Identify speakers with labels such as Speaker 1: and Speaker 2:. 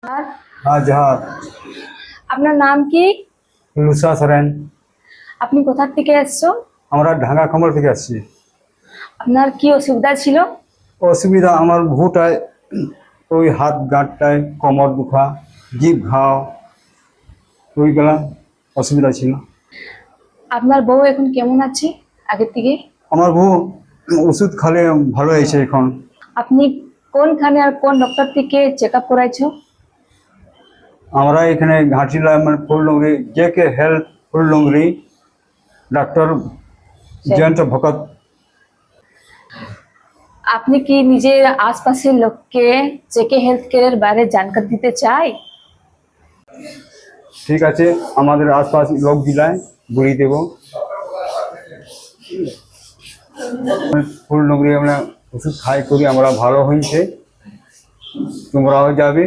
Speaker 1: আর
Speaker 2: হ্যাঁ জহার।
Speaker 1: আপনার নাম কি?
Speaker 2: লুসা সরেন।
Speaker 1: আপনি কোথা থেকে এসছো?
Speaker 2: আমরা ঢাকা কমল থেকে আসছি।
Speaker 1: আপনার কি অসুবিধা ছিল?
Speaker 2: অসুবিধা আমার ভুটায়, ওই হাত গাঁটটায় কোমর দুখা, জিভ ঘাও, ওইগুলা অসুবিধা ছিল।
Speaker 1: আপনার বউ এখন কেমন আছে আগের থেকে?
Speaker 2: আমার বউ ওষুধ খালে ভালো হয়েছে এখন।
Speaker 1: আপনি কোনখানে আর কোন ডক্টর থেকে চেক আপ করাইছো?
Speaker 2: আমরা এখানে ঘাটিলা মানে Phuldungri J K health Phuldungri, doctor Jayanta Bhakat.
Speaker 1: আপনি কি নিজের আশপাশের লোককে জেকে হেলথ কেয়ারের বারে জানকারি দিতে চাই?
Speaker 2: ঠিক আছে, আমাদের আশপাশ লোক জেলায় ঘুরিয়ে দেবো। ফুলডুঙ্গরি আমরা ওষুধ খাই করি, আমরা ভালো হয়েছে, তোমরাও যাবে।